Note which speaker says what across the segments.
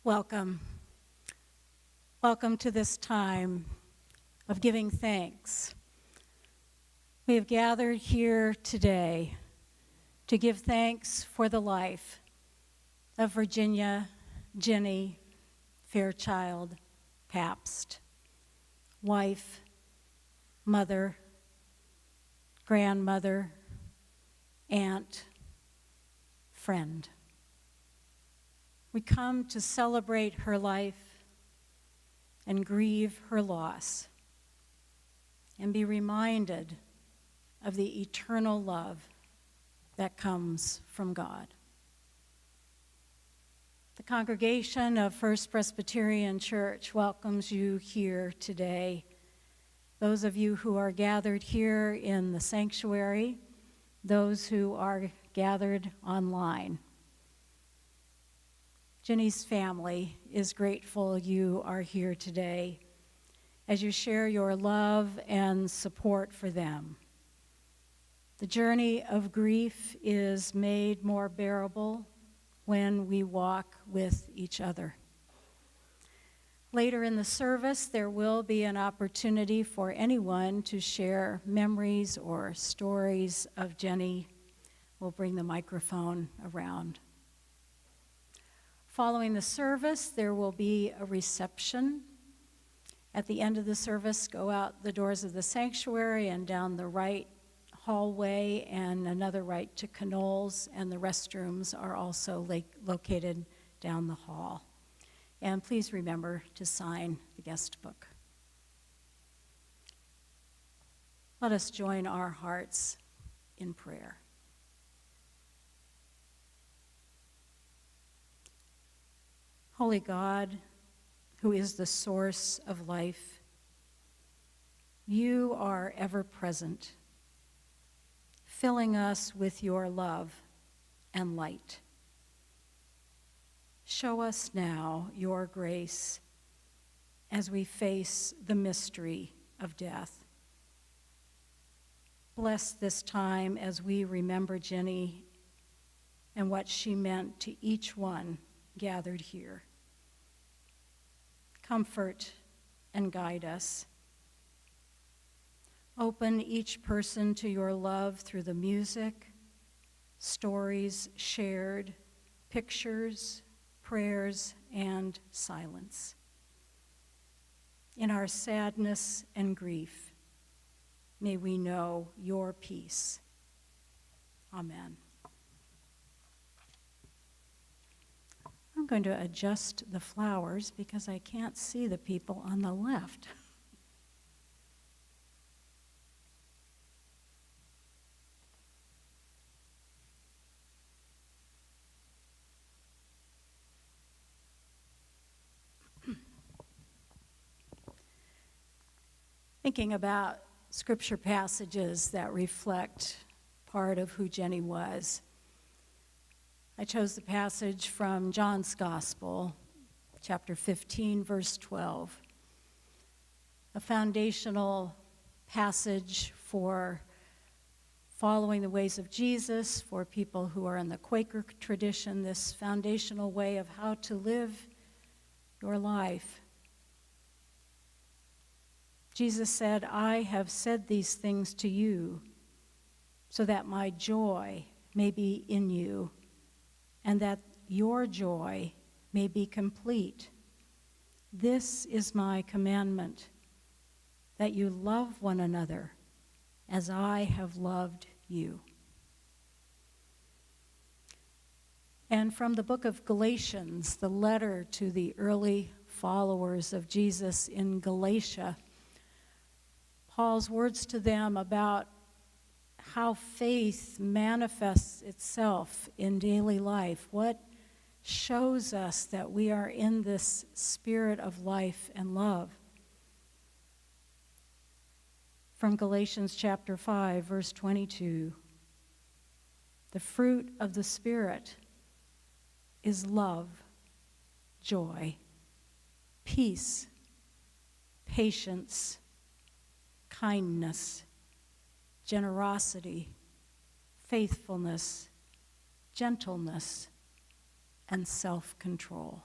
Speaker 1: Welcome. Welcome to this time of giving thanks. We have gathered here today to give thanks for the life of Virginia Jenny Fairchild Pabst, wife, mother, grandmother, aunt, friend. We come to celebrate her life and grieve her loss and be reminded of the eternal love that comes from God. The congregation of First Presbyterian Church welcomes you here today. Those of you who are gathered here in the sanctuary, those who are gathered online. Jenny's family is grateful you are here today as you share your love and support for them. The journey of grief is made more bearable when we walk with each other. Later in the service, there will be an opportunity for anyone to share memories or stories of Jenny. We'll bring the microphone around. Following the service, there will be a reception. At the end of the service, go out the doors of the sanctuary and down the right hallway and another right to Canol's, and the restrooms are also located down the hall. And please remember to sign the guest book. Let us join our hearts in prayer. Holy God, who is the source of life, you are ever present, filling us with your love and light. Show us now your grace as we face the mystery of death. Bless this time as we remember Jenny and what she meant to each one gathered here. Comfort and guide us. Open each person to your love through the music, stories shared, pictures, prayers, and silence. In our sadness and grief, may we know your peace. Amen. I'm going to adjust the flowers because I can't see the people on the left. Thinking about scripture passages that reflect part of who Jenny was, I chose the passage from John's Gospel, chapter 15, verse 12, a foundational passage for following the ways of Jesus, for people who are in the Quaker tradition, this foundational way of how to live your life. Jesus said, I have said these things to you so that my joy may be in you and that your joy may be complete. This is my commandment, that you love one another as I have loved you. And from the book of Galatians, the letter to the early followers of Jesus in Galatia, Paul's words to them about how faith manifests itself in daily life, what shows us that we are in this spirit of life and love. From Galatians chapter 5, verse 22, the fruit of the Spirit is love, joy, peace, patience, kindness, generosity, faithfulness, gentleness, and self-control.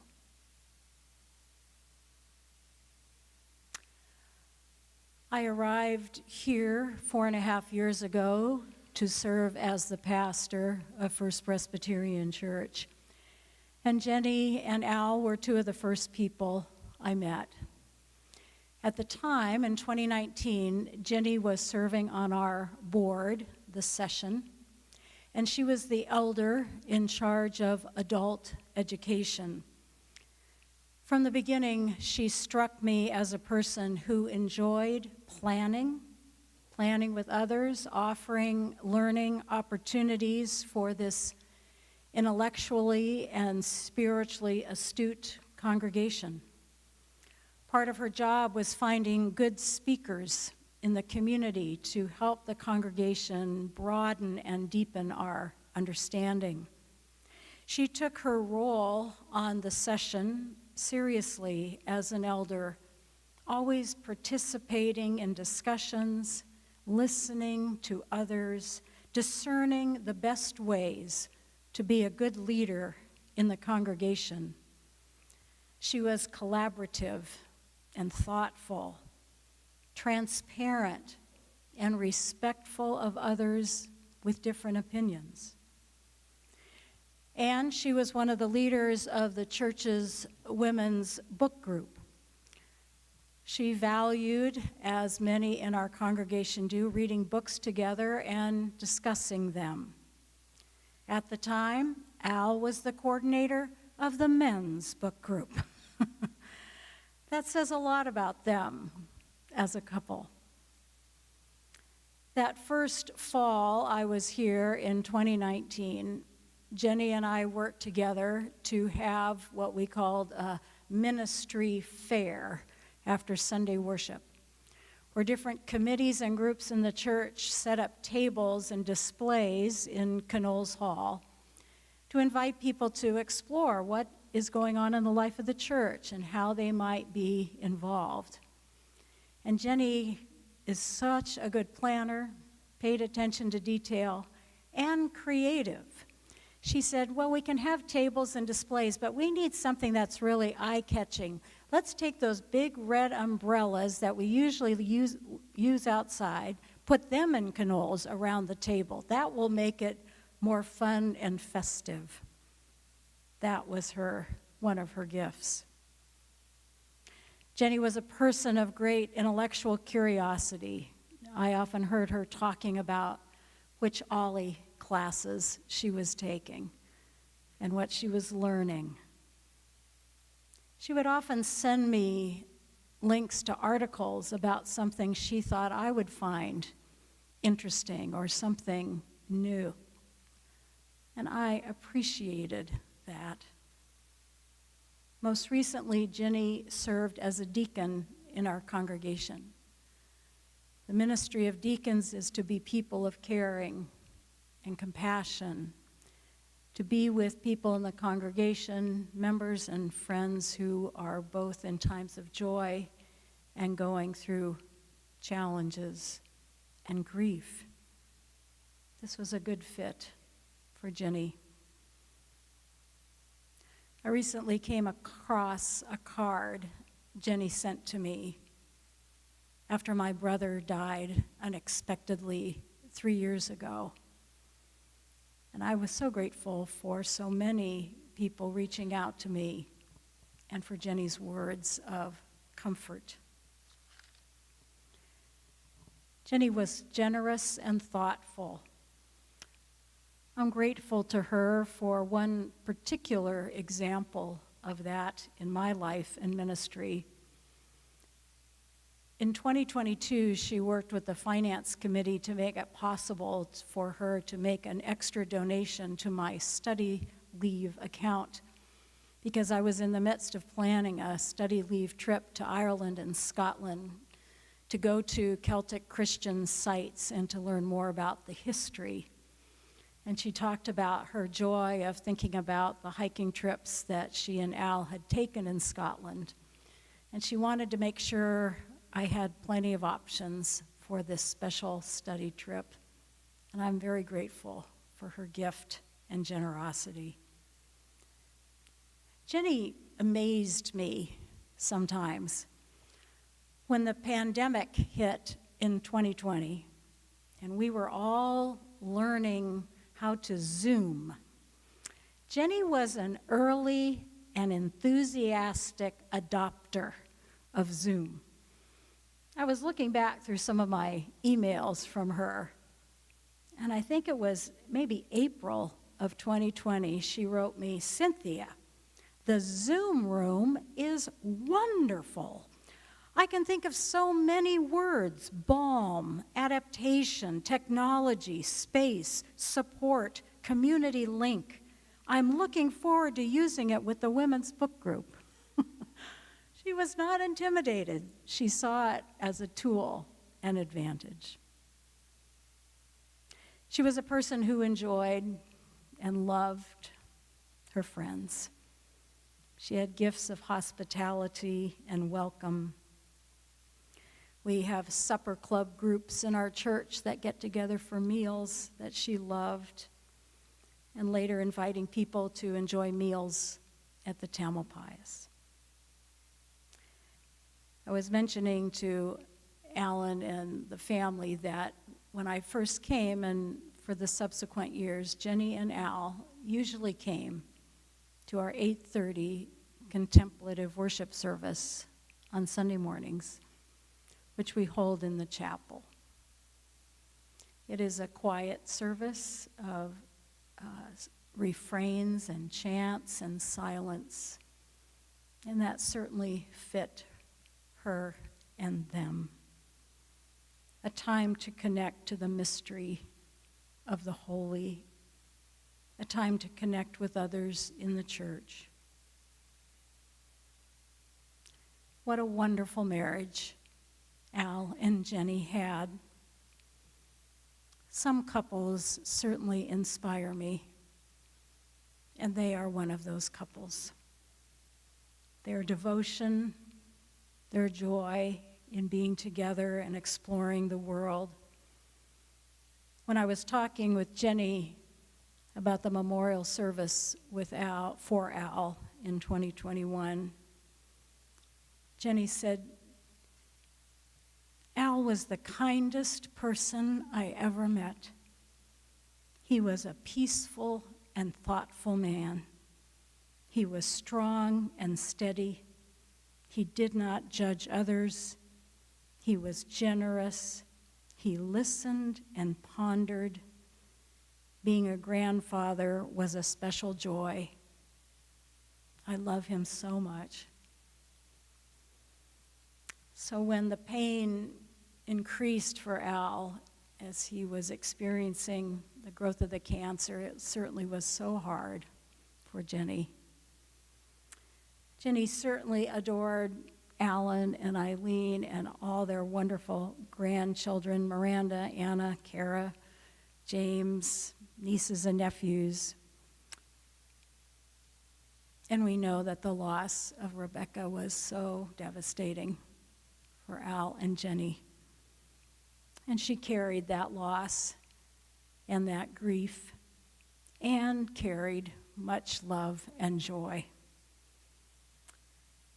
Speaker 1: I arrived here 4.5 years ago to serve as the pastor of First Presbyterian Church. And Jenny and Al were two of the first people I met. At the time, in 2019, Jenny was serving on our board, the session, and she was the elder in charge of adult education. From the beginning, she struck me as a person who enjoyed planning with others, offering learning opportunities for this intellectually and spiritually astute congregation. Part of her job was finding good speakers in the community to help the congregation broaden and deepen our understanding. She took her role on the session seriously as an elder, always participating in discussions, listening to others, discerning the best ways to be a good leader in the congregation. She was collaborative and thoughtful, transparent, and respectful of others with different opinions. And she was one of the leaders of the church's women's book group. She valued, as many in our congregation do, reading books together and discussing them. At the time, Al was the coordinator of the men's book group. That says a lot about them as a couple. That first fall I was here in 2019, Jenny and I worked together to have what we called a ministry fair after Sunday worship, where different committees and groups in the church set up tables and displays in Knowles Hall to invite people to explore what is going on in the life of the church and how they might be involved. And Jenny is such a good planner, paid attention to detail, and creative. She said, well, we can have tables and displays, but we need something that's really eye-catching. Let's take those big red umbrellas that we usually use outside, put them in cannoles around the table. That will make it more fun and festive. That was one of her gifts. Jenny was a person of great intellectual curiosity. I often heard her talking about which Ollie classes she was taking and what she was learning. She would often send me links to articles about something she thought I would find interesting or something new. And I appreciated that. Most recently, Jenny served as a deacon in our congregation. The ministry of deacons is to be people of caring and compassion, to be with people in the congregation, members and friends who are both in times of joy and going through challenges and grief. This was a good fit for Jenny. I recently came across a card Jenny sent to me after my brother died unexpectedly 3 years ago. And I was so grateful for so many people reaching out to me and for Jenny's words of comfort. Jenny was generous and thoughtful. I'm grateful to her for one particular example of that in my life and ministry. In 2022, she worked with the finance committee to make it possible for her to make an extra donation to my study leave account because I was in the midst of planning a study leave trip to Ireland and Scotland to go to Celtic Christian sites and to learn more about the history. And she talked about her joy of thinking about the hiking trips that she and Al had taken in Scotland. And she wanted to make sure I had plenty of options for this special study trip. And I'm very grateful for her gift and generosity. Jenny amazed me sometimes. When the pandemic hit in 2020, and we were all learning how to Zoom, Jenny was an early and enthusiastic adopter of Zoom. I was looking back through some of my emails from her, and I think it was maybe April of 2020, she wrote me, "Cynthia, the Zoom room is wonderful. I can think of so many words: balm, adaptation, technology, space, support, community link. I'm looking forward to using it with the women's book group." She was not intimidated. She saw it as a tool and advantage. She was a person who enjoyed and loved her friends. She had gifts of hospitality and welcome. We have supper club groups in our church that get together for meals that she loved, and later inviting people to enjoy meals at the Tamalpais. I was mentioning to Alan and the family that when I first came, and for the subsequent years, Jenny and Al usually came to our 8:30 contemplative worship service on Sunday mornings, which we hold in the chapel. It is a quiet service of refrains and chants and silence, and that certainly fit her and them. A time to connect to the mystery of the holy, a time to connect with others in the church. What a wonderful marriage Al and Jenny had. Some couples certainly inspire me, and they are one of those couples. Their devotion, their joy in being together and exploring the world. When I was talking with Jenny about the memorial service for Al in 2021, Jenny said, "Al was the kindest person I ever met. He was a peaceful and thoughtful man. He was strong and steady. He did not judge others. He was generous. He listened and pondered. Being a grandfather was a special joy. I love him so much. So when the pain increased for Al as he was experiencing the growth of the cancer, it certainly was so hard for Jenny. Jenny certainly adored Alan and Eileen and all their wonderful grandchildren, Miranda, Anna, Kara, James, nieces and nephews. And we know that the loss of Rebecca was so devastating for Al and Jenny. And she carried that loss and that grief and carried much love and joy.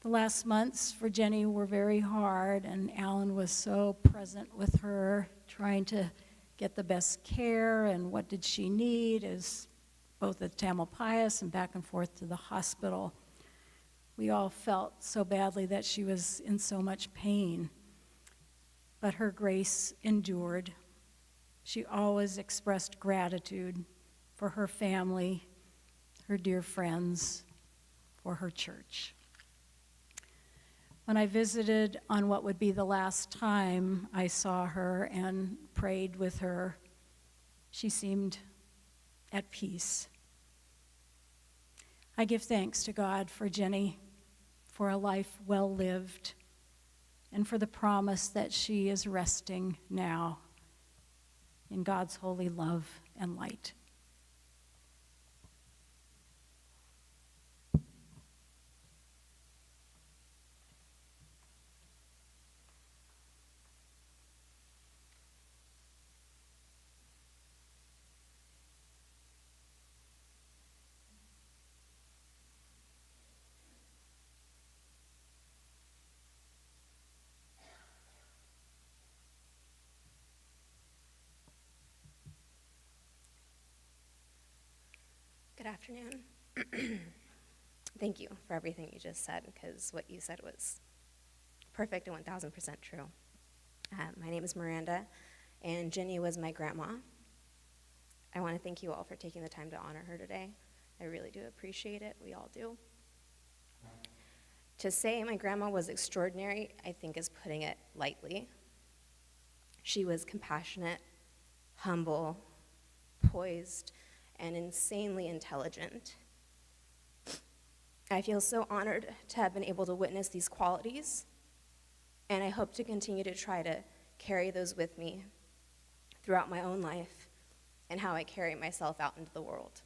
Speaker 1: The last months for Jenny were very hard, and Alan was so present with her, trying to get the best care and what did she need, as both at Tamalpais and back and forth to the hospital. We all felt so badly that she was in so much pain, but her grace endured. She always expressed gratitude for her family, her dear friends, for her church. When I visited on what would be the last time I saw her and prayed with her, she seemed at peace. I give thanks to God for Jenny, for a life well lived, and for the promise that she is resting now in God's holy love and light.
Speaker 2: Good afternoon. Thank you for everything you just said, because what you said was perfect and 1,000% true. My name is Miranda, and Jenny was my grandma. I want to thank you all for taking the time to honor her today. I really do appreciate it. We all do. To say my grandma was extraordinary, I think, is putting it lightly. She was compassionate, humble, poised, and insanely intelligent. I feel so honored to have been able to witness these qualities, and I hope to continue to try to carry those with me throughout my own life and how I carry myself out into the world.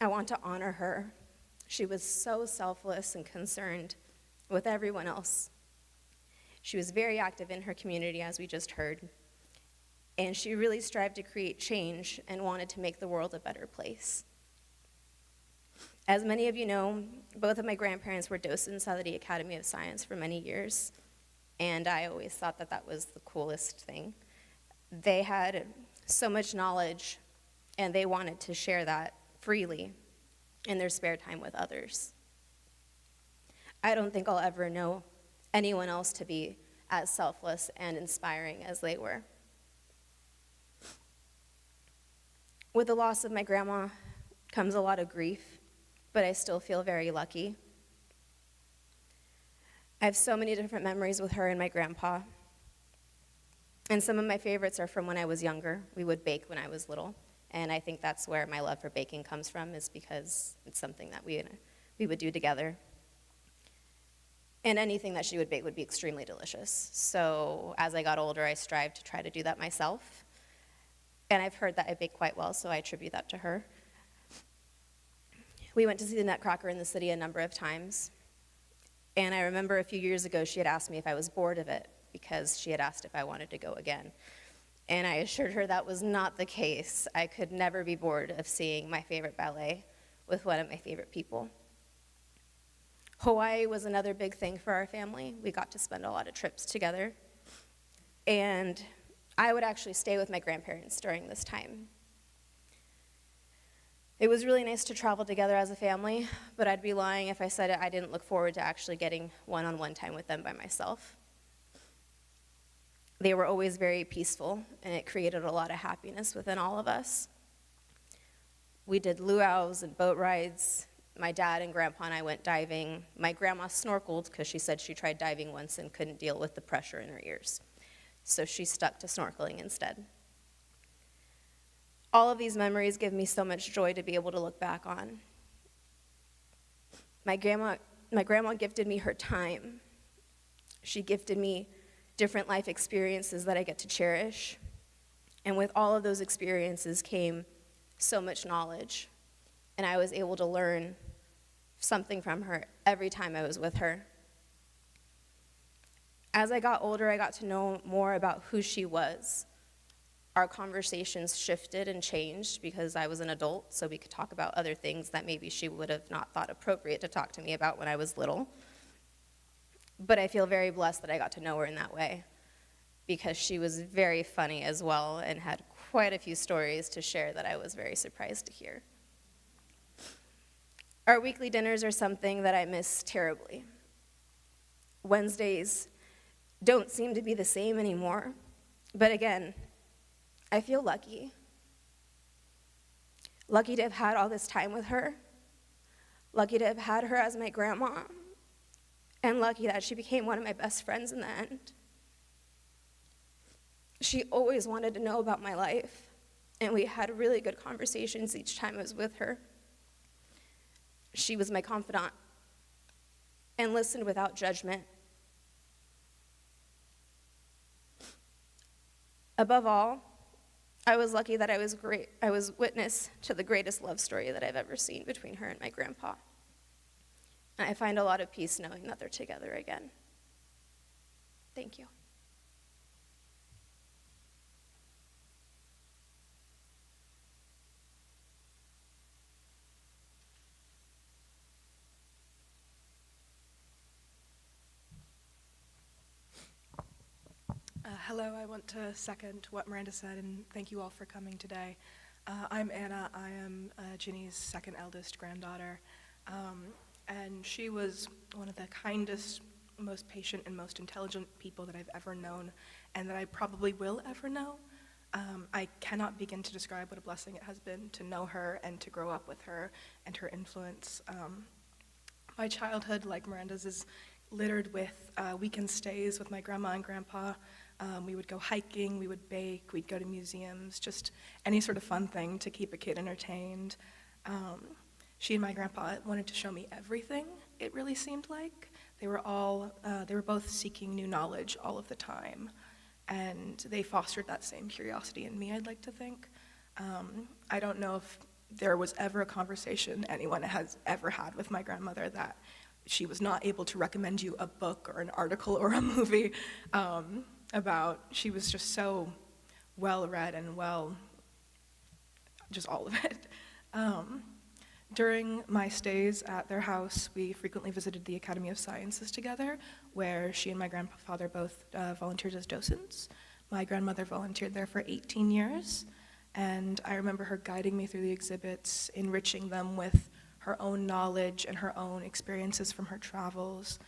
Speaker 2: I want to honor her. She was so selfless and concerned with everyone else. She was very active in her community, as we just heard, and she really strived to create change and wanted to make the world a better place. As many of you know, both of my grandparents were docents out of the Academy of Science for many years, and I always thought that that was the coolest thing. They had so much knowledge, and they wanted to share that freely in their spare time with others. I don't think I'll ever know anyone else to be as selfless and inspiring as they were. With the loss of my grandma comes a lot of grief, but I still feel very lucky. I have so many different memories with her and my grandpa. And some of my favorites are from when I was younger. We would bake when I was little. And I think that's where my love for baking comes from, is because it's something that we would do together. And anything that she would bake would be extremely delicious. So as I got older, I strived to try to do that myself. And I've heard that I bake quite well, so I attribute that to her. We went to see the Nutcracker in the city a number of times. And I remember a few years ago, she had asked me if I was bored of it, because she had asked if I wanted to go again. And I assured her that was not the case. I could never be bored of seeing my favorite ballet with one of my favorite people. Hawaii was another big thing for our family. We got to spend a lot of trips together. And I would actually stay with my grandparents during this time. It was really nice to travel together as a family, but I'd be lying if I said I didn't look forward to actually getting one-on-one time with them by myself. They were always very peaceful, and it created a lot of happiness within all of us. We did luau's and boat rides. My dad and grandpa and I went diving. My grandma snorkeled because she said she tried diving once and couldn't deal with the pressure in her ears. So she stuck to snorkeling instead. All of these memories give me so much joy to be able to look back on. My grandma gifted me her time. She gifted me different life experiences that I get to cherish. And with all of those experiences came so much knowledge. And I was able to learn something from her every time I was with her. As I got older, I got to know more about who she was. Our conversations shifted and changed because I was an adult, so we could talk about other things that maybe she would have not thought appropriate to talk to me about when I was little. But I feel very blessed that I got to know her in that way because she was very funny as well and had quite a few stories to share that I was very surprised to hear. Our weekly dinners are something that I miss terribly. Wednesdays don't seem to be the same anymore, but again, I feel lucky. Lucky to have had all this time with her, lucky to have had her as my grandma, and lucky that she became one of my best friends in the end. She always wanted to know about my life, and we had really good conversations each time I was with her. She was my confidant and listened without judgment. Above all, I was lucky that I was witness to the greatest love story that I've ever seen between her and my grandpa. And I find a lot of peace knowing that they're together again. Thank you.
Speaker 3: Hello, I want to second what Miranda said, and thank you all for coming today. I'm Anna. I am Ginny's second eldest granddaughter, and she was one of the kindest, most patient, and most intelligent people that I've ever known, and that I probably will ever know. I cannot begin to describe what a blessing it has been to know her and to grow up with her and her influence. My childhood, like Miranda's, is littered with weekend stays with my grandma and grandpa. We would go hiking, we would bake, we'd go to museums, just any sort of fun thing to keep a kid entertained. She and my grandpa wanted to show me everything, it really seemed like. They were both seeking new knowledge all of the time, and they fostered that same curiosity in me, I'd like to think. I don't know if there was ever a conversation anyone has ever had with my grandmother that she was not able to recommend you a book or an article or a movie about. She was just so well-read and just all of it. During my stays at their house, we frequently visited the Academy of Sciences together, where she and my grandfather both volunteered as docents. My grandmother volunteered there for 18 years, and I remember her guiding me through the exhibits, enriching them with her own knowledge and her own experiences from her travels.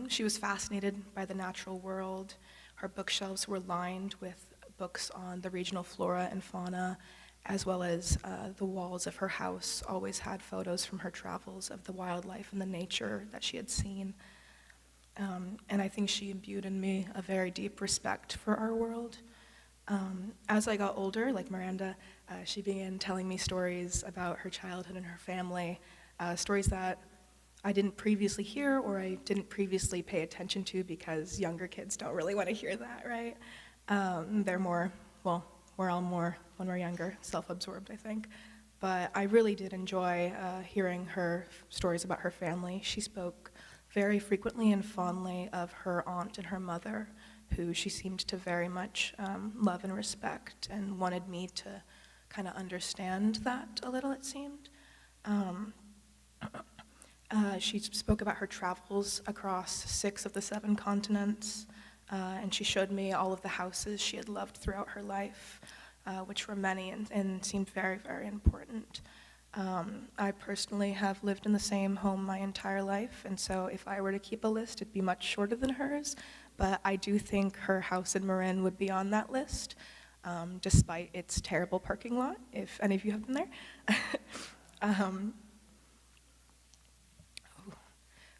Speaker 3: She was fascinated by the natural world. Her bookshelves were lined with books on the regional flora and fauna, as well as the walls of her house always had photos from her travels of the wildlife and the nature that she had seen. And I think she imbued in me a very deep respect for our world. As I got older, like Miranda, she began telling me stories about her childhood and her family, stories that I didn't previously hear or I didn't previously pay attention to because younger kids don't really want to hear that, right? They're more, well, we're all more, when we're younger, self-absorbed, I think. But I really did enjoy hearing her stories about her family. She spoke very frequently and fondly of her aunt and her mother, who she seemed to very much love and respect and wanted me to kind of understand that a little, it seemed. She spoke about her travels across 6 of the 7 continents, and she showed me all of the houses she had loved throughout her life, which were many and seemed very, very important. I personally have lived in the same home my entire life, and so if I were to keep a list, it'd be much shorter than hers, but I do think her house in Marin would be on that list, despite its terrible parking lot, if any of you have been there.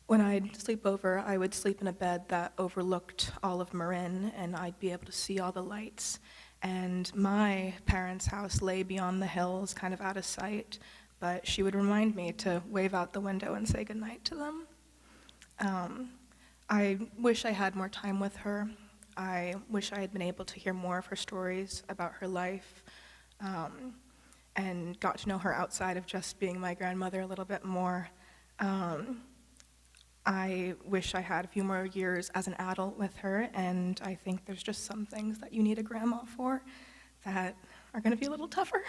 Speaker 3: When I'd sleep over, I would sleep in a bed that overlooked all of Marin, and I'd be able to see all the lights. And my parents' house lay beyond the hills, kind of out of sight, but she would remind me to wave out the window and say goodnight to them. I wish I had more time with her. I wish I had been able to hear more of her stories about her life, and got to know her outside of just being my grandmother a little bit more. I wish I had a few more years as an adult with her, and I think there's just some things that you need a grandma for that are going to be a little tougher.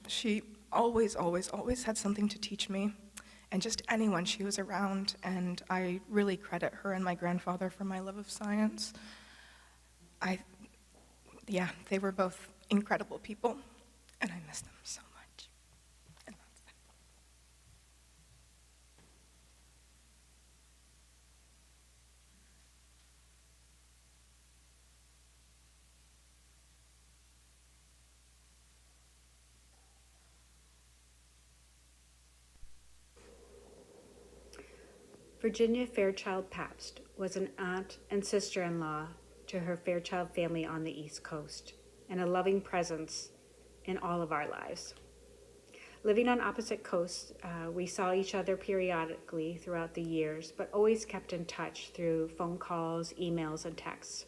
Speaker 3: She always had something to teach me, and just anyone she was around, and I really credit her and my grandfather for my love of science. They were both incredible people, and I miss them so much. And that's it.
Speaker 4: Virginia Fairchild Pabst was an aunt and sister-in-law to her Fairchild family on the East Coast, and a loving presence in all of our lives. Living on opposite coasts, we saw each other periodically throughout the years, but always kept in touch through phone calls, emails, and texts.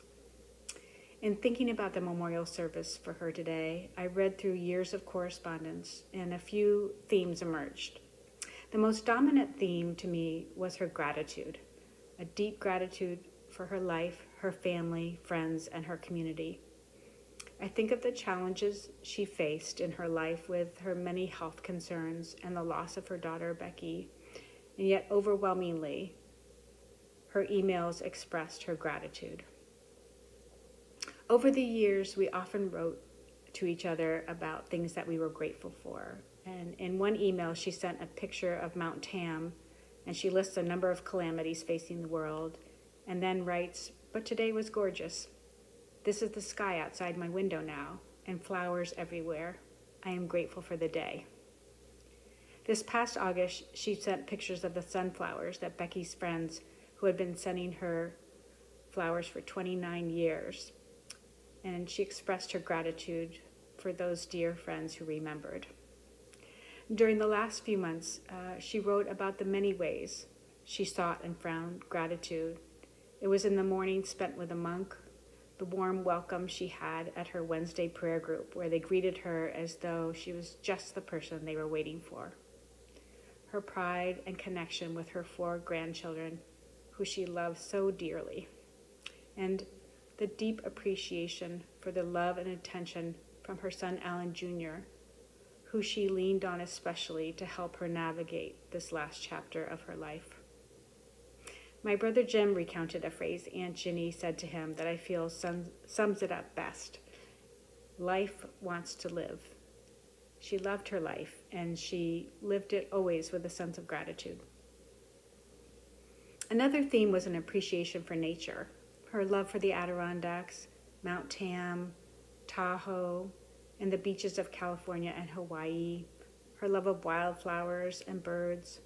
Speaker 4: In thinking about the memorial service for her today, I read through years of correspondence, and a few themes emerged. The most dominant theme to me was her gratitude, a deep gratitude for her life, her family, friends, and her community. I think of the challenges she faced in her life with her many health concerns and the loss of her daughter, Becky, and yet overwhelmingly, her emails expressed her gratitude. Over the years, we often wrote to each other about things that we were grateful for. And in one email, she sent a picture of Mount Tam, and she lists a number of calamities facing the world, and then writes, "But today was gorgeous. This is the sky outside my window now, and flowers everywhere. I am grateful for the day." This past August, she sent pictures of the sunflowers that Becky's friends, who had been sending her flowers for 29 years, and she expressed her gratitude for those dear friends who remembered. During the last few months, she wrote about the many ways she sought and found gratitude. It was in the morning spent with a monk, the warm welcome she had at her Wednesday prayer group, where they greeted her as though she was just the person they were waiting for. Her pride and connection with her 4 grandchildren, who she loved so dearly, and the deep appreciation for the love and attention from her son Alan Jr., who she leaned on especially to help her navigate this last chapter of her life. My brother Jim recounted a phrase Aunt Ginny said to him that I feel sums it up best. Life wants to live. She loved her life, and she lived it always with a sense of gratitude. Another theme was an appreciation for nature. Her love for the Adirondacks, Mount Tam, Tahoe, and the beaches of California and Hawaii, her love of wildflowers and birds.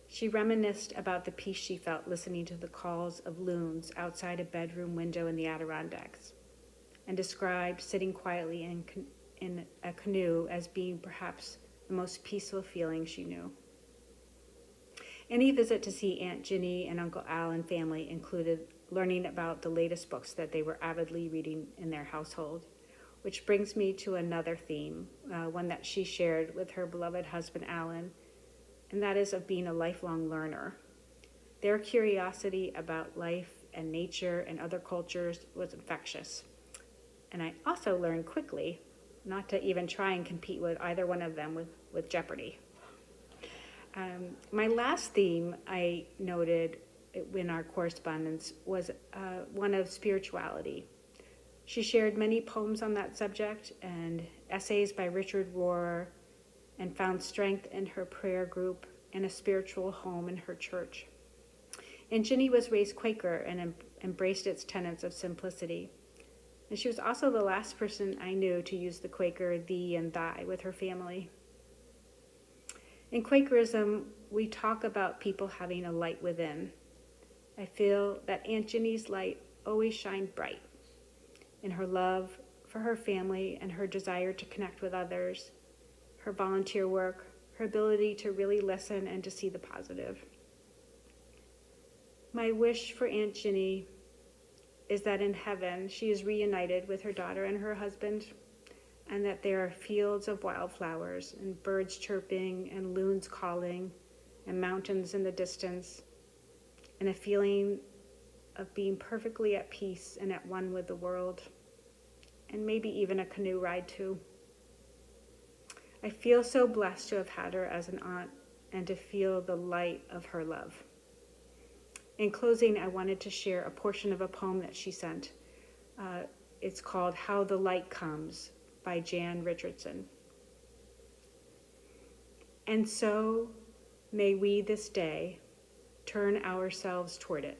Speaker 4: She reminisced about the peace she felt listening to the calls of loons outside a bedroom window in the Adirondacks, and described sitting quietly in a canoe as being perhaps the most peaceful feeling she knew. Any visit to see Aunt Ginny and Uncle Al and family included learning about the latest books that they were avidly reading in their household, which brings me to another theme, one that she shared with her beloved husband, Alan, and that is of being a lifelong learner. Their curiosity about life and nature and other cultures was infectious. And I also learned quickly not to even try and compete with either one of them with Jeopardy. My last theme I noted in our correspondence was one of spirituality. She shared many poems on that subject and essays by Richard Rohr and found strength in her prayer group and a spiritual home in her church. And Ginny was raised Quaker and embraced its tenets of simplicity. And she was also the last person I knew to use the Quaker thee and thy with her family. In Quakerism, we talk about people having a light within. I feel that Aunt Ginny's light always shined bright in her love for her family and her desire to connect with others, her volunteer work, her ability to really listen and to see the positive. My wish for Aunt Ginny is that in heaven she is reunited with her daughter and her husband, and that there are fields of wildflowers and birds chirping and loons calling and mountains in the distance, and a feeling of being perfectly at peace and at one with the world, and maybe even a canoe ride too. I feel so blessed to have had her as an aunt and to feel the light of her love. In closing, I wanted to share a portion of a poem that she sent. It's called How the Light Comes by Jan Richardson. And so may we this day turn ourselves toward it.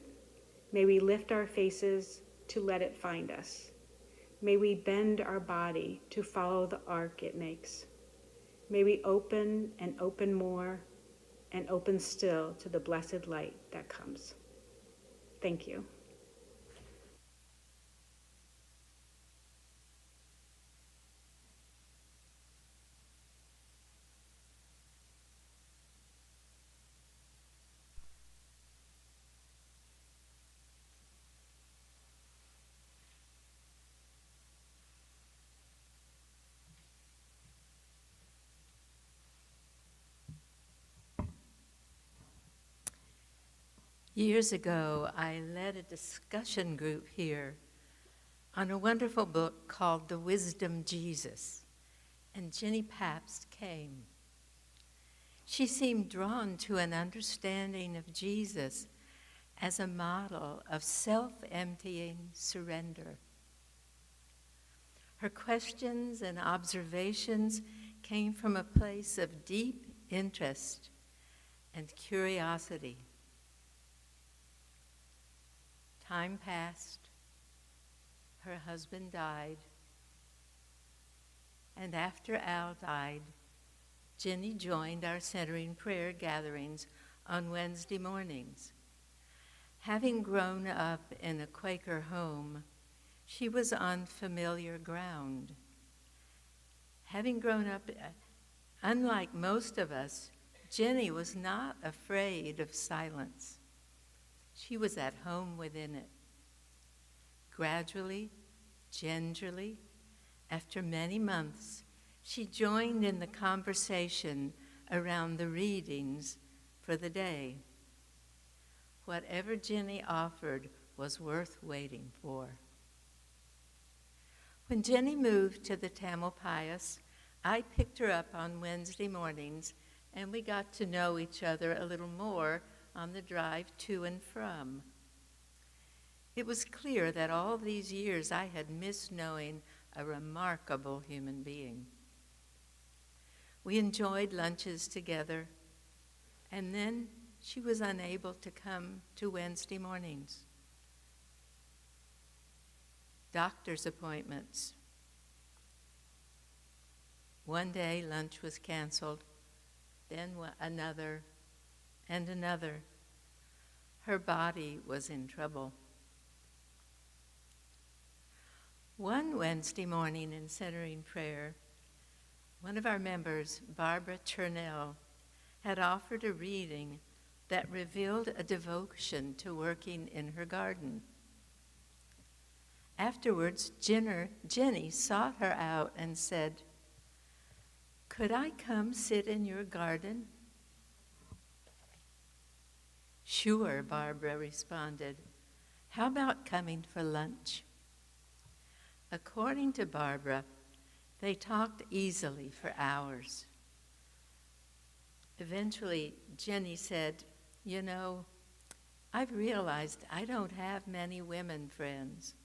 Speaker 4: May we lift our faces to let it find us. May we bend our body to follow the arc it makes. May we open and open more and open still to the blessed light that comes. Thank you.
Speaker 5: Years ago, I led a discussion group here on a wonderful book called The Wisdom Jesus, and Ginny Pabst came. She seemed drawn to an understanding of Jesus as a model of self-emptying surrender. Her questions and observations came from a place of deep interest and curiosity. Time passed, her husband died, and after Al died, Ginny joined our centering prayer gatherings on Wednesday mornings. Having grown up in a Quaker home, she was on familiar ground. Having grown up, unlike most of us, Ginny was not afraid of silence. She was at home within it. Gradually, gingerly, after many months, she joined in the conversation around the readings for the day. Whatever Ginny offered was worth waiting for. When Ginny moved to the Tamalpais, I picked her up on Wednesday mornings, and we got to know each other a little more on the drive to and from. It was clear that all these years I had missed knowing a remarkable human being. We enjoyed lunches together, and then she was unable to come to Wednesday mornings. Doctor's appointments. One day lunch was canceled, then another, and another. Her body was in trouble. One Wednesday morning in centering prayer, one of our members, Barbara Turnell, had offered a reading that revealed a devotion to working in her garden. Afterwards, Ginny sought her out and said, "Could I come sit in your garden?" "Sure," Barbara responded. "How about coming for lunch?" According to Barbara, they talked easily for hours. Eventually, Ginny said, "You know, I've realized I don't have many women friends.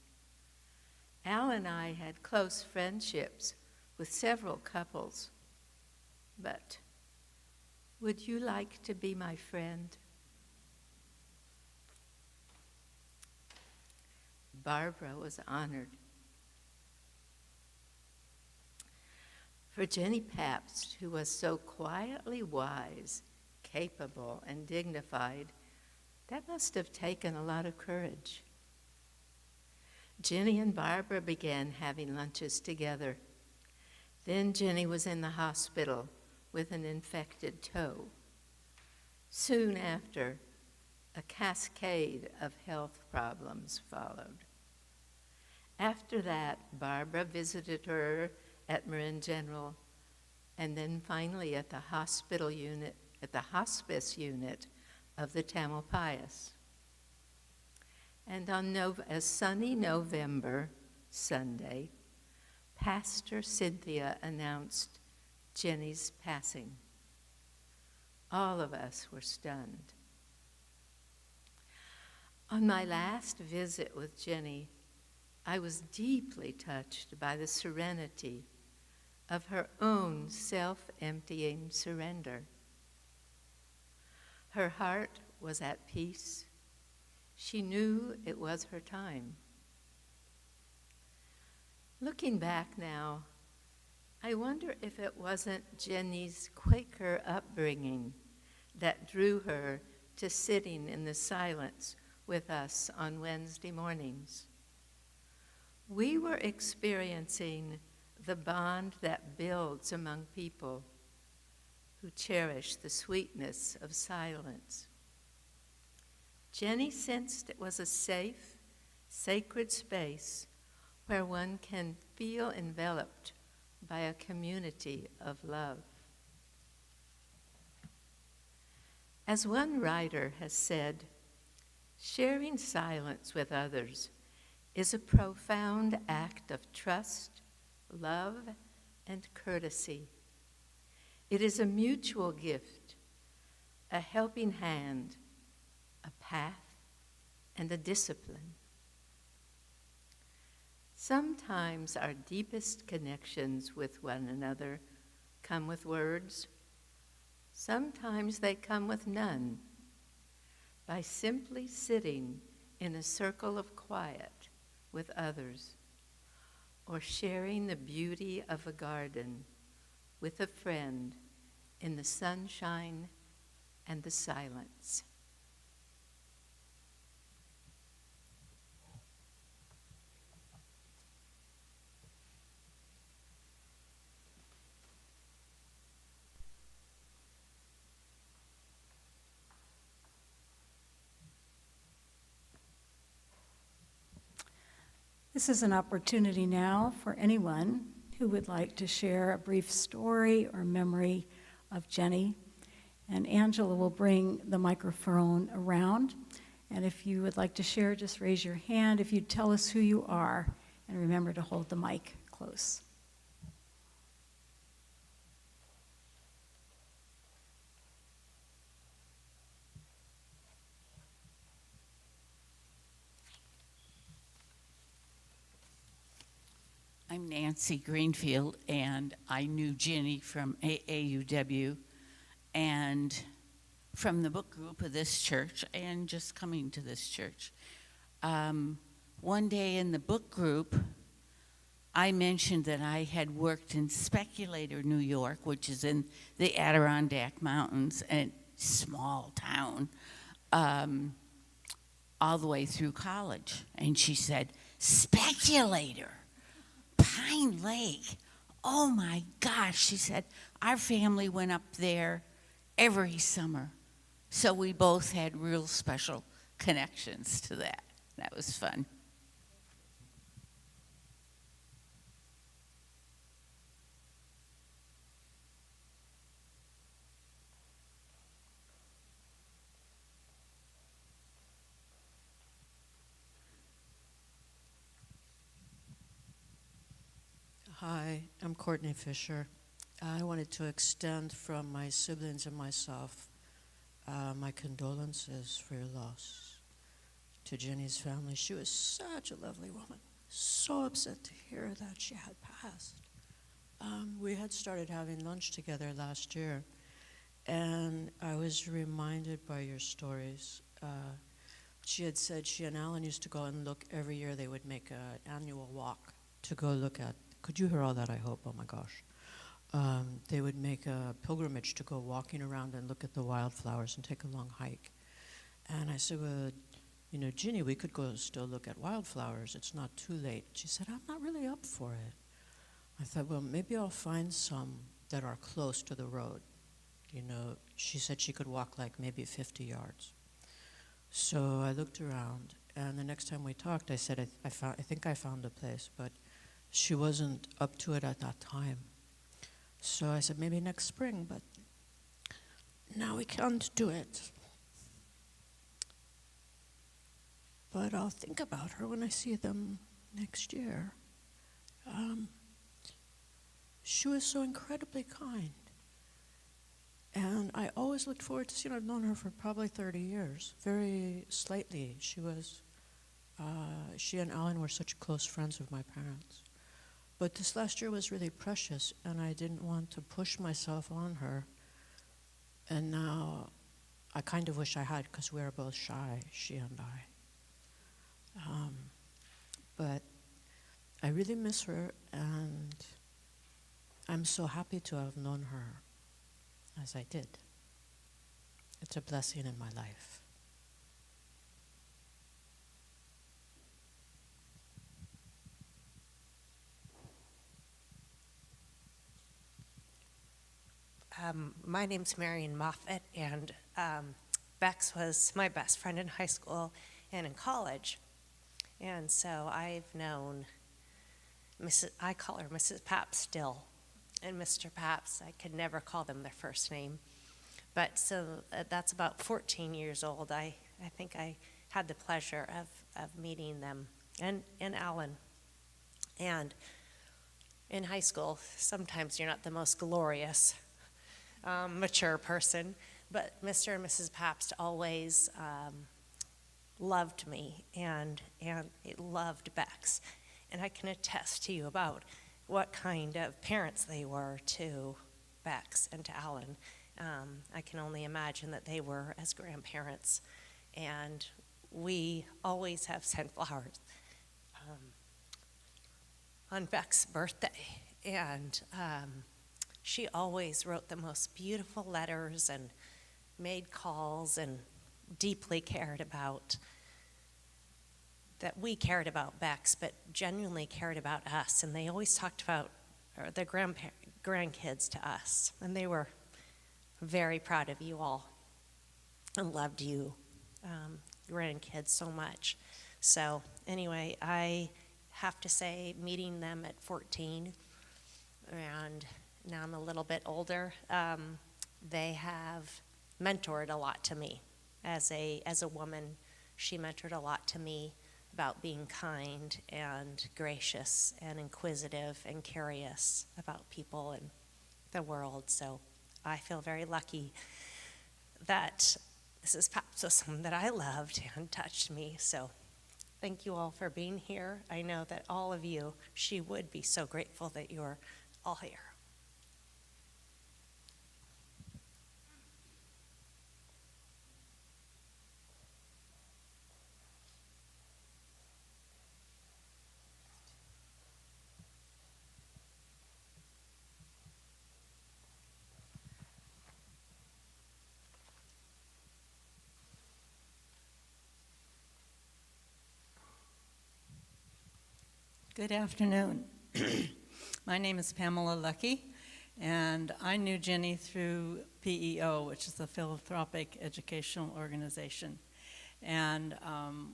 Speaker 5: Al and I had close friendships with several couples. but would you like to be my friend? Barbara was honored. For Jenny Pabst, who was so quietly wise, capable, and dignified, that must have taken a lot of courage. Jenny and Barbara began having lunches together. Then Jenny was in the hospital with an infected toe. Soon after, a cascade of health problems followed. After that, Barbara visited her at Marin General, and then finally at the hospital unit, at the hospice unit of the Tamalpais. And on a sunny November Sunday, Pastor Cynthia announced Jenny's passing. All of us were stunned. On my last visit with Jenny, I was deeply touched by the serenity of her own self-emptying surrender. Her heart was at peace. She knew it was her time. Looking back now, I wonder if it wasn't Jenny's Quaker upbringing that drew her to sitting in the silence with us on Wednesday mornings. We were experiencing the bond that builds among people who cherish the sweetness of silence. Jenny sensed it was a safe, sacred space where one can feel enveloped by a community of love. As one writer has said, sharing silence with others is a profound act of trust, love, and courtesy. It is a mutual gift, a helping hand, a path, and a discipline. Sometimes our deepest connections with one another come with words. Sometimes they come with none, by simply sitting in a circle of quiet with others, or sharing the beauty of a garden with a friend in the sunshine and the silence.
Speaker 1: This is an opportunity now for anyone who would like to share a brief story or memory of Jenny. And Angela will bring the microphone around. And if you would like to share, just raise your hand. If you'd tell us who you are, and remember to hold the mic close.
Speaker 6: I'm Nancy Greenfield, and I knew Jenny from AAUW and from the book group of this church and just coming to this church. One day in the book group, I mentioned that I had worked in Speculator, New York, which is in the Adirondack Mountains, a small town, all the way through college. And she said, "Speculator? Pine Lake? Oh my gosh," she said, "our family went up there every summer." So we both had real special connections to that. That was fun.
Speaker 7: Hi, I'm Courtney Fisher. I wanted to extend from my siblings and myself my condolences for your loss to Jenny's family. She was such a lovely woman. So upset to hear that she had passed. We had started having lunch together last year, and I was reminded by your stories. She had said she and Alan used to go and look every year. They would make an annual walk to go look at. Could you hear all that? I hope. Oh my gosh. They would make a pilgrimage to go walking around and look at the wildflowers and take a long hike. And I said, well, you know, Ginny, we could go still look at wildflowers. It's not too late. She said, I'm not really up for it. I thought, well, maybe I'll find some that are close to the road. You know, she said she could walk like maybe 50 yards. So I looked around, and the next time we talked, I said, I think I found a place, but she wasn't up to it at that time. So I said, maybe next spring, but now we can't do it. But I'll think about her when I see them next year. She was so incredibly kind. And I always looked forward to seeing her. I've known her for probably 30 years, very slightly. She and Alan were such close friends of my parents. But this last year was really precious, and I didn't want to push myself on her. And now I kind of wish I had, because we were both shy, she and I. But I really miss her, and I'm so happy to have known her as I did. It's a blessing in my life.
Speaker 8: My name's Marion Moffett, and Bex was my best friend in high school and in college. And so I've known I call her Mrs. Pabst still, and Mr. Pabst. I could never call them their first name. But so that's about 14 years old. I think I had the pleasure of meeting them, and Alan. And in high school, sometimes you're not the most glorious, mature person, but Mr. and Mrs. Pabst always loved me and loved Bex. And I can attest to you about what kind of parents they were to Bex and to Alan. I can only imagine that they were as grandparents. And we always have sent flowers on Bec's birthday. And she always wrote the most beautiful letters and made calls and deeply cared about that we cared about Bex, but genuinely cared about us. And they always talked about their grandkids to us. And they were very proud of you all and loved you, grandkids, so much. So anyway, I have to say, meeting them at 14, and now I'm a little bit older, they have mentored a lot to me. As a woman, she mentored a lot to me about being kind and gracious and inquisitive and curious about people and the world. So I feel very lucky that Mrs. Pabst was someone that I loved and touched me. So thank you all for being here. I know that all of you, she would be so grateful that you're all here.
Speaker 9: Good afternoon. My name is Pamela Lucky, and I knew Jenny through PEO, which is the Philanthropic Educational Organization. And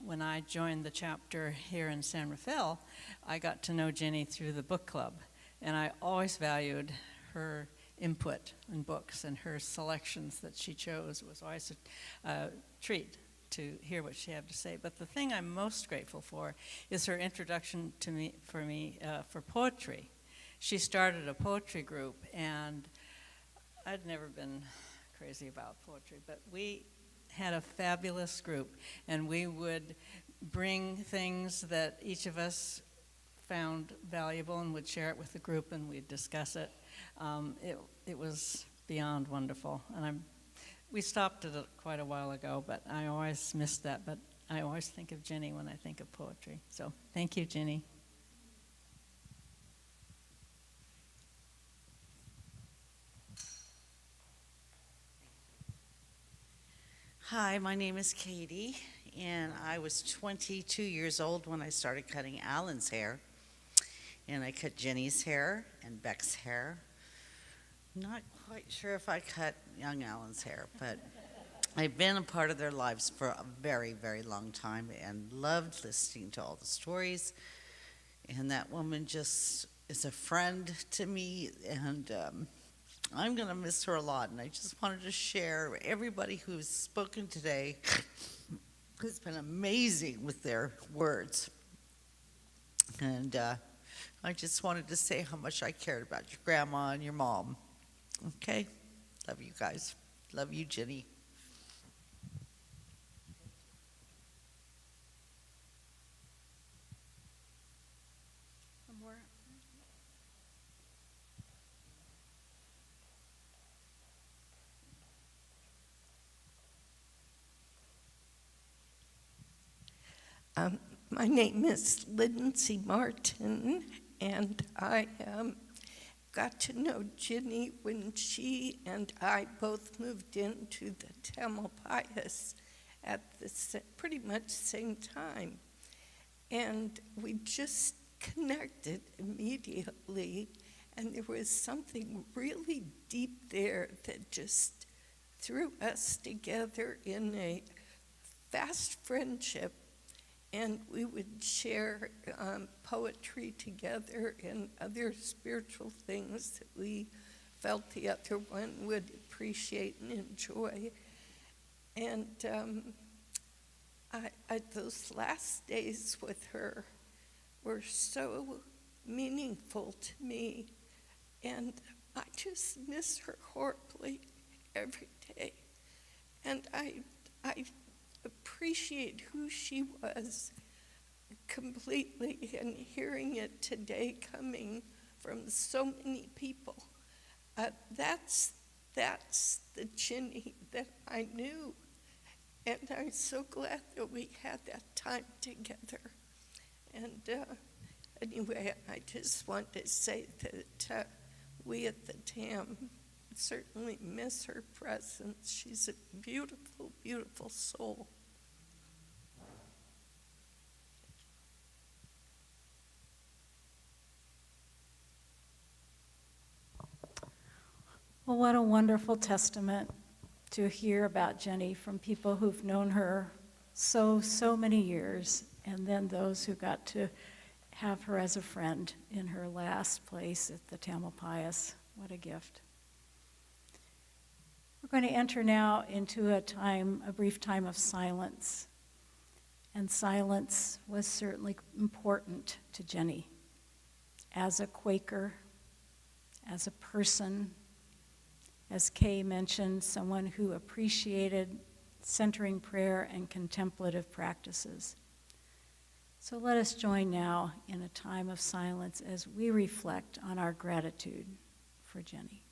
Speaker 9: when I joined the chapter here in San Rafael, I got to know Jenny through the book club. And I always valued her input in books, and her selections that she chose was always a treat to hear what she had to say. But the thing I'm most grateful for is her introduction to me for poetry. She started a poetry group, and I'd never been crazy about poetry, but we had a fabulous group, and we would bring things that each of us found valuable and would share it with the group, and we'd discuss it. It was beyond wonderful, and we stopped it quite a while ago, but I always missed that. But I always think of Jenny when I think of poetry. So thank you, Jenny.
Speaker 10: Hi, my name is Katie, and I was 22 years old when I started cutting Alan's hair. And I cut Jenny's hair and Beck's hair. Not quite sure if I cut young Alan's hair, but I've been a part of their lives for a very, very long time and loved listening to all the stories. And that woman just is a friend to me, and I'm going to miss her a lot. And I just wanted to share everybody who's spoken today has been amazing with their words. And I just wanted to say how much I cared about your grandma and your mom. Okay? Love you guys. Love you, Jenny.
Speaker 11: My name is Lindsay Martin, and I got to know Ginny when she and I both moved into the Tamalpais at the pretty much same time. And we just connected immediately, and there was something really deep there that just threw us together in a fast friendship. And we would share poetry together and other spiritual things that we felt the other one would appreciate and enjoy. And those last days with her were so meaningful to me. And I just miss her horribly every day. And I appreciate who she was completely, and hearing it today coming from so many people. That's the Ginny that I knew, and I'm so glad that we had that time together. And anyway, I just want to say that we at the TAM certainly miss her presence. She's a beautiful, beautiful soul.
Speaker 1: Well, what a wonderful testament to hear about Jenny from people who've known her so many years, and then those who got to have her as a friend in her last place at the Tamalpais. What a gift. We're going to enter now into a brief time of silence. And silence was certainly important to Jenny as a Quaker, as a person, as Kay mentioned, someone who appreciated centering prayer and contemplative practices. So let us join now in a time of silence as we reflect on our gratitude for Jenny.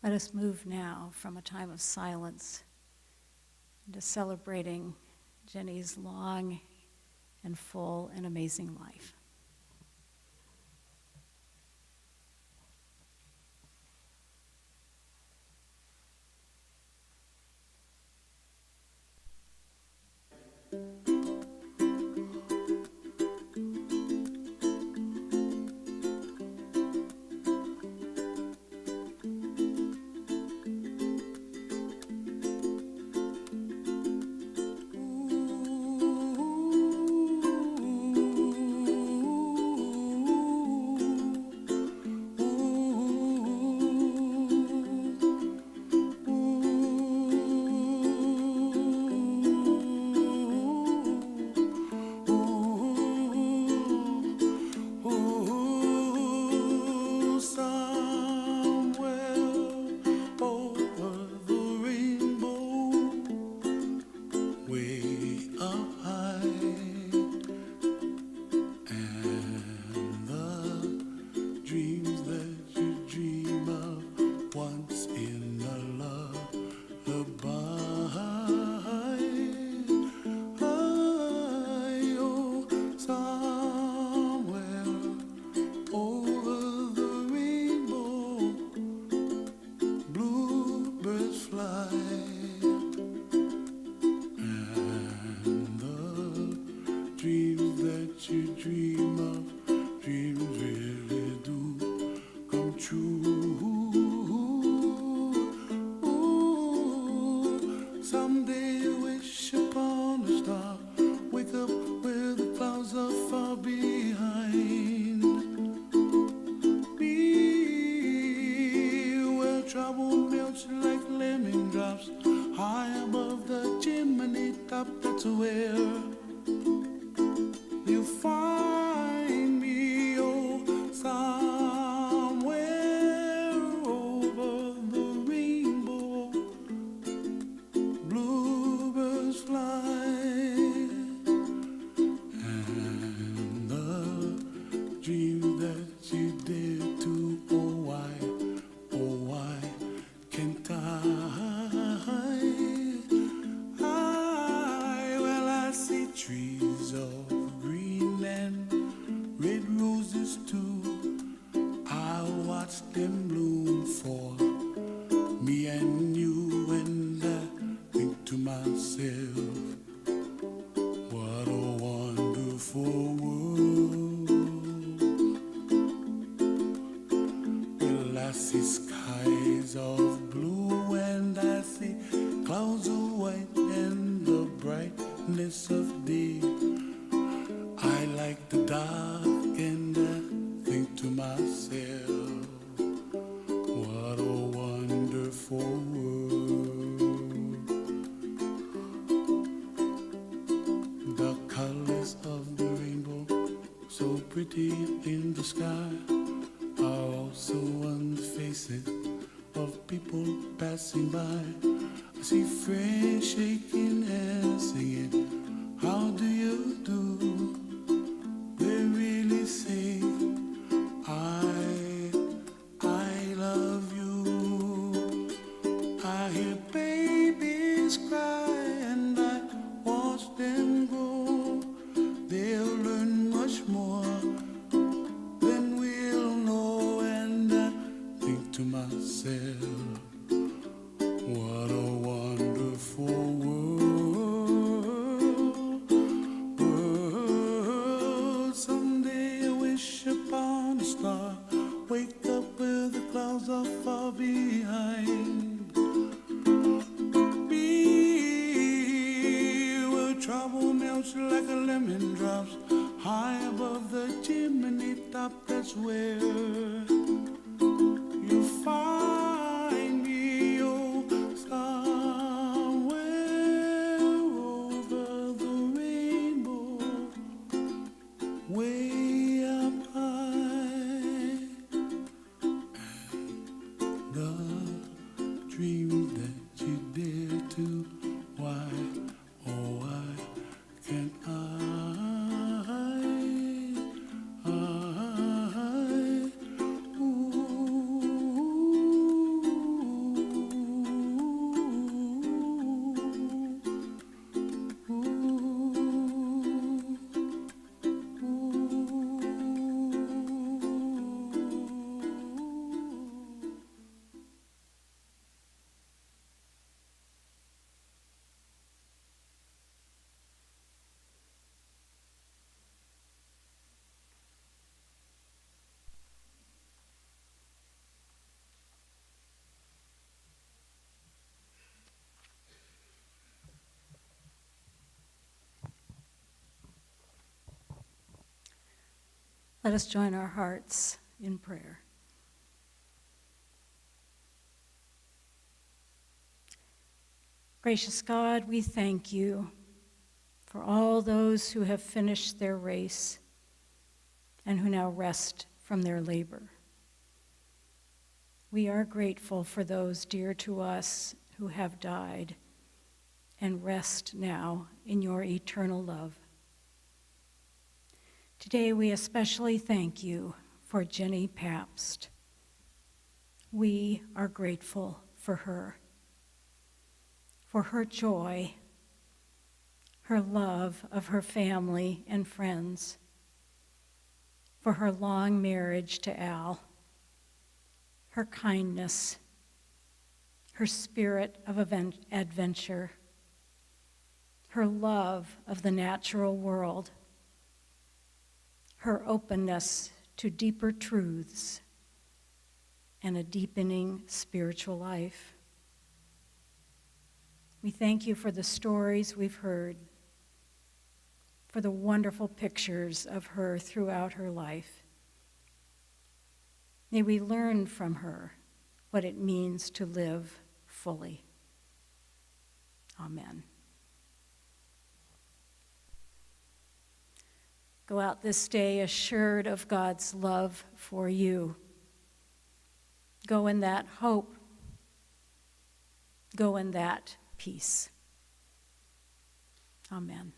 Speaker 1: Let us move now from a time of silence into celebrating Jenny's long and full and amazing life. Let us join our hearts in prayer. Gracious God, we thank you for all those who have finished their race and who now rest from their labor. We are grateful for those dear to us who have died and rest now in your eternal love. Today we especially thank you for Jenny Pabst. We are grateful for her joy, her love of her family and friends, for her long marriage to Al, her kindness, her spirit of adventure, her love of the natural world, her openness to deeper truths, and a deepening spiritual life. We thank you for the stories we've heard, for the wonderful pictures of her throughout her life. May we learn from her what it means to live fully. Amen. Go out this day assured of God's love for you. Go in that hope. Go in that peace. Amen.